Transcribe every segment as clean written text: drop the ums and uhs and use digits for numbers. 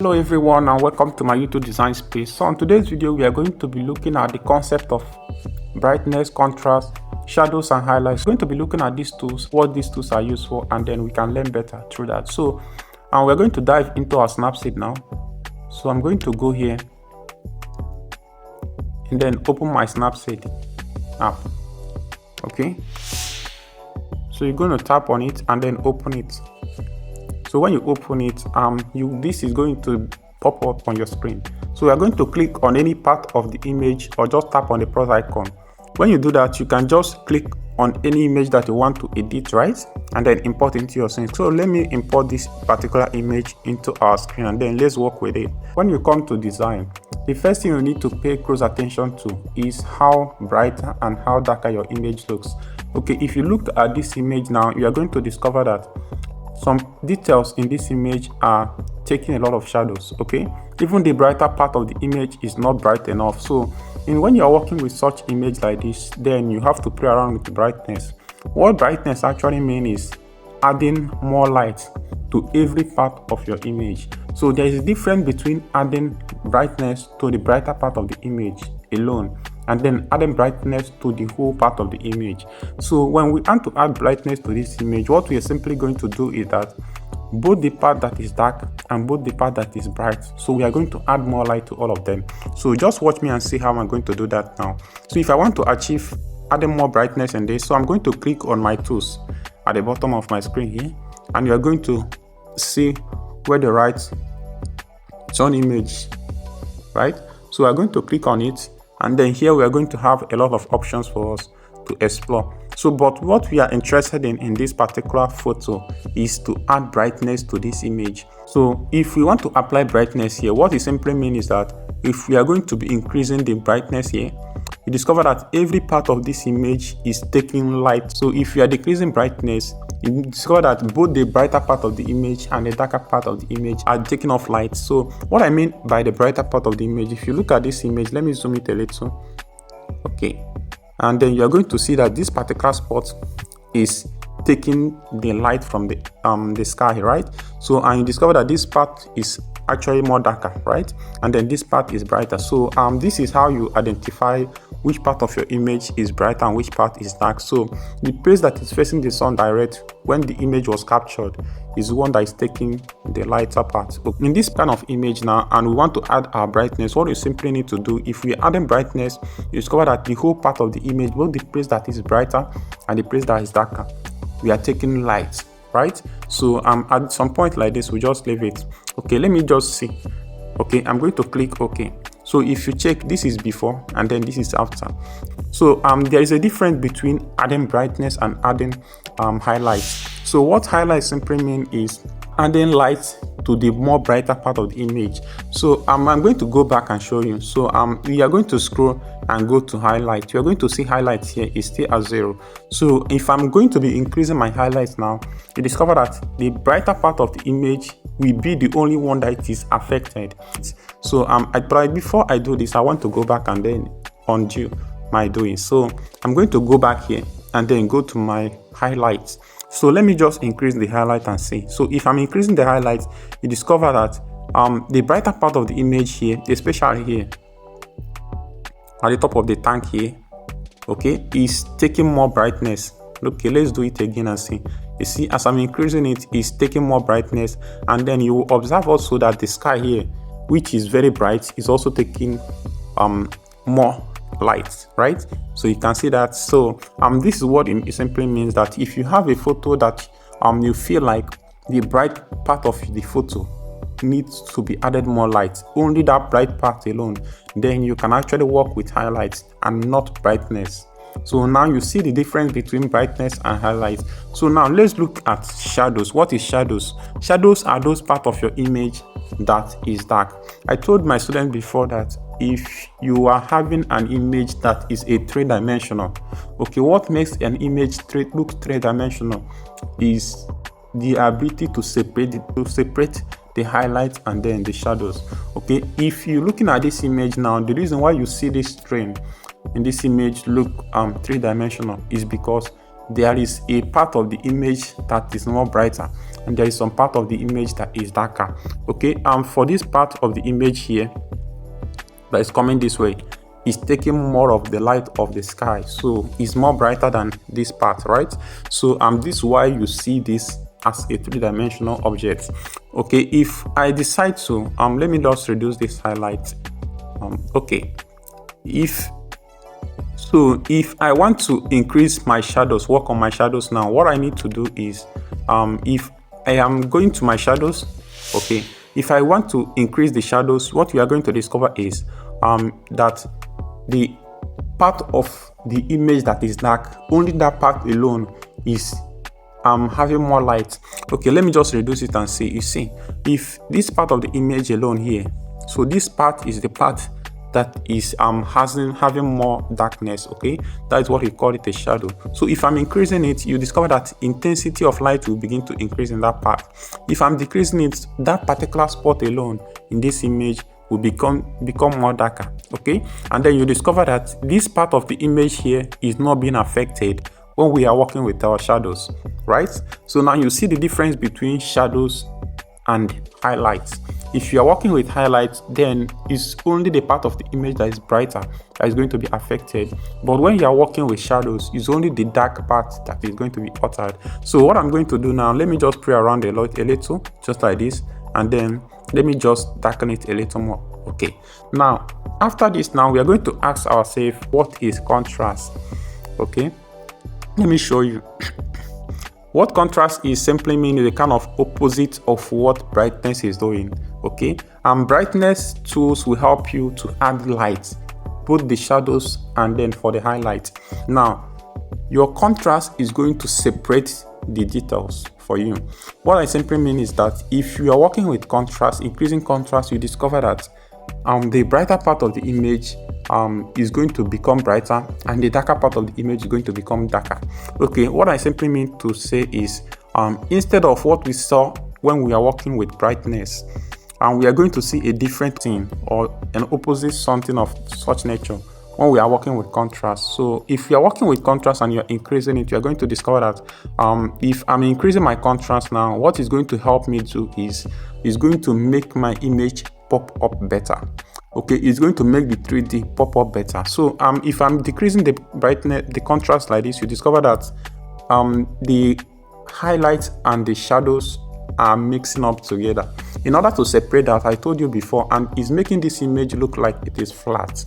Hello everyone and welcome to my YouTube design space. So on today's video we are going to be looking at the concept of brightness, contrast, shadows and highlights. We're going to be looking at these tools, what these tools are used for, and then we can learn better through that. So we're going to dive into our Snapseed now. So I'm going to go here and then open my Snapseed app. Okay, so you're going to tap on it and then open it. So when you open it, this is going to pop up on your screen. So we are going to click on any part of the image or just tap on the plus icon. When you do that, you can just click on any image that you want to edit, right? And then import into your scene. So let me import this particular image into our screen and then let's work with it. When you come to design, the first thing you need to pay close attention to is how brighter and how darker your image looks. Okay, if you look at this image now, you are going to discover that some details in this image are taking a lot of shadows. Okay, even the brighter part of the image is not bright enough. So when you're working with such image like this, then you have to play around with the brightness. What brightness actually means is adding more light to every part of your image. So there is a difference between adding brightness to the brighter part of the image alone and then adding brightness to the whole part of the image. So when we want to add brightness to this image, what we are simply going to do is that both the part that is dark and both the part that is bright, so we are going to add more light to all of them. So just watch me and see how I'm going to do that now. So if I want to achieve adding more brightness in this, so I'm going to click on my tools at the bottom of my screen here, and you are going to see where the right sun image, right? So we are going to click on it, and then here we are going to have a lot of options for us to explore. So but what we are interested in this particular photo is to add brightness to this image. So if we want to apply brightness here, what it simply means is that if we are going to be increasing the brightness here, you discover that every part of this image is taking light. So if you are decreasing brightness, you discover that both the brighter part of the image and the darker part of the image are taking off light. So what I mean by the brighter part of the image, if you look at this image, let me zoom it a little. Okay, and then you are going to see that this particular spot is taking the light from the sky, right? So and you discover that this part is actually more darker, right? And then this part is brighter. So this is how you identify which part of your image is brighter and which part is dark. So the place that is facing the sun direct when the image was captured is the one that is taking the lighter part. In this kind of image now, and we want to add our brightness, what we simply need to do, if we add in brightness, you discover that the whole part of the image, both the place that is brighter and the place that is darker, we are taking light, right? So at some point like this, we just leave it. Okay, let me just see. Okay, I'm going to click OK. So if you check, this is before and then this is after. So there is a difference between adding brightness and adding highlights. So what highlights simply mean is adding light to the more brighter part of the image. So I'm going to go back and show you. So we are going to scroll and go to highlight. You are going to see highlights here is still at 0. So if I'm going to be increasing my highlights now, you discover that the brighter part of the image will be the only one that is affected. So but before I do this, I want to go back and then undo my doing. So I'm going to go back here and then go to my highlights. So let me just increase the highlight and see. So if I'm increasing the highlights, you discover that the brighter part of the image here, especially here at the top of the tank here, okay, is taking more brightness. Okay, let's do it again and see. You see, as I'm increasing it, it's taking more brightness, and then you will observe also that the sky here, which is very bright, is also taking more light, right? So you can see that. So this is what it simply means, that if you have a photo that you feel like the bright part of the photo needs to be added more light, only that bright part alone, then you can actually work with highlights and not brightness. So now you see the difference between brightness and highlights. So now let's look at shadows. What is shadows? Shadows are those parts of your image that is dark. I told my students before that if you are having an image that is a three-dimensional, okay, what makes an image look three-dimensional is the ability to separate the highlights and then the shadows. Okay, if you're looking at this image now, the reason why you see this train in this image look three-dimensional is because there is a part of the image that is more brighter and there is some part of the image that is darker. Okay, for this part of the image here that is coming this way, is taking more of the light of the sky, so it's more brighter than this part, right? So this is why you see this as a three-dimensional object. Okay, if I decide to let me just reduce this highlight. Okay, if I want to increase my shadows, work on my shadows now, what I need to do is if I am going to my shadows, okay, if I want to increase the shadows, what we are going to discover is that the part of the image that is dark, only that part alone is having more light. Okay, let me just reduce it and see. You see, if this part of the image alone here, so this part is the part that is having more darkness. Okay, that is what we call it a shadow. So if I'm increasing it, you discover that intensity of light will begin to increase in that part. If I'm decreasing it, that particular spot alone in this image will become more darker. Okay, and then you discover that this part of the image here is not being affected when we are working with our shadows, right? So now you see the difference between shadows and highlights. If you are working with highlights, then it's only the part of the image that is brighter that is going to be affected. But when you are working with shadows, it's only the dark part that is going to be altered. So what I'm going to do now, let me just play around a little, just like this, and then let me just darken it a little more. Okay, now after this, now we are going to ask ourselves, what is contrast? Okay, let me show you. What contrast is simply meaning the kind of opposite of what brightness is doing. Okay, and brightness tools will help you to add light, both the shadows and then for the highlight. Now your contrast is going to separate the details for you. What I simply mean is that if you are working with contrast, increasing contrast, you discover that the brighter part of the image is going to become brighter and the darker part of the image is going to become darker. Okay, what I simply mean to say is instead of what we saw when we are working with brightness, we are going to see a different thing or an opposite something of such nature when we are working with contrast. So if you are working with contrast and you're increasing it, you're going to discover that if I'm increasing my contrast now, what is going to help me do is going to make my image pop up better. Okay, it's going to make the 3D pop up better. So if I'm decreasing the brightness, the contrast like this, you discover that the highlights and the shadows are mixing up together. In order to separate that, I told you before, and it's making this image look like it is flat,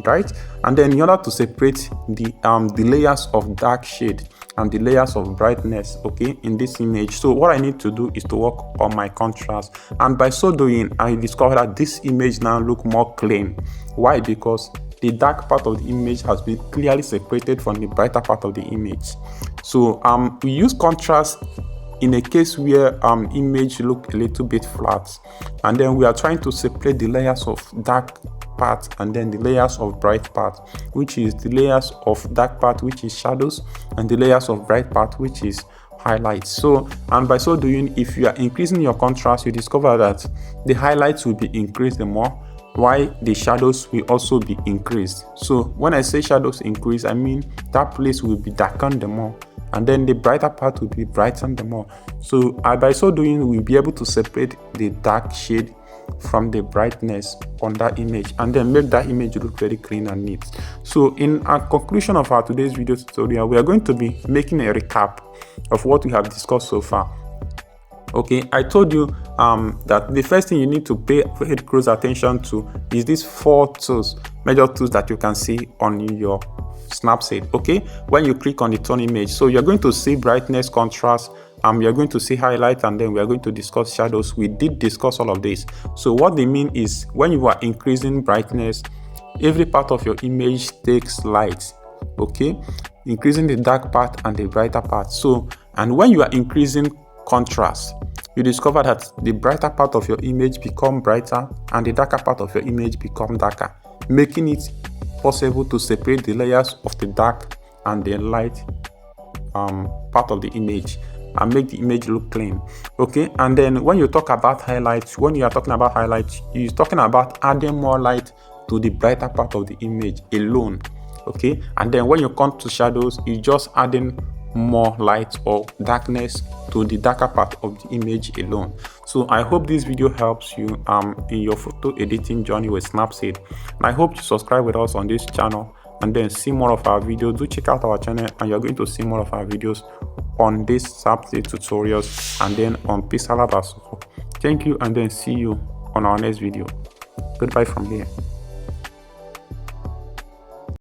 right? And then in order to separate the layers of dark shade and the layers of brightness, okay, in this image, so what I need to do is to work on my contrast, and by so doing I discover that this image now look more clean. Why? Because the dark part of the image has been clearly separated from the brighter part of the image. So we use contrast in a case where image look a little bit flat, and then we are trying to separate the layers of dark part and then the layers of bright part, which is the layers of dark part, which is shadows, and the layers of bright part, which is highlights. So, and by so doing, if you are increasing your contrast, you discover that the highlights will be increased the more, while the shadows will also be increased. So when I say shadows increase, I mean that place will be darkened the more, and then the brighter part will be brightened the more. So by so doing, we'll be able to separate the dark shade from the brightness on that image and then make that image look very clean and neat. So in our conclusion of our today's video tutorial, we are going to be making a recap of what we have discussed so far. Okay, I told you that the first thing you need to pay very close attention to is these 4 tools, major tools that you can see on your Snapseed. Okay, when you click on the turn image, so you're going to see brightness, contrast, we are going to see highlight, and then we are going to discuss shadows. We did discuss all of this. So what they mean is when you are increasing brightness, every part of your image takes light, okay, increasing the dark part and the brighter part. So, and when you are increasing contrast, you discover that the brighter part of your image become brighter and the darker part of your image become darker, making it possible to separate the layers of the dark and the light part of the image and make the image look clean. Okay, and then when you talk about highlights, when you are talking about highlights, you're talking about adding more light to the brighter part of the image alone. Okay, and then when you come to shadows, you're just adding more light or darkness to the darker part of the image alone. So I hope this video helps you in your photo editing journey with Snapseed. And I hope you subscribe with us on this channel and then see more of our videos. Do check out our channel and you're going to see more of our videos on this Snapseed tutorials and then on Pixel as well. Thank you, and then see you on our next video. Goodbye from here.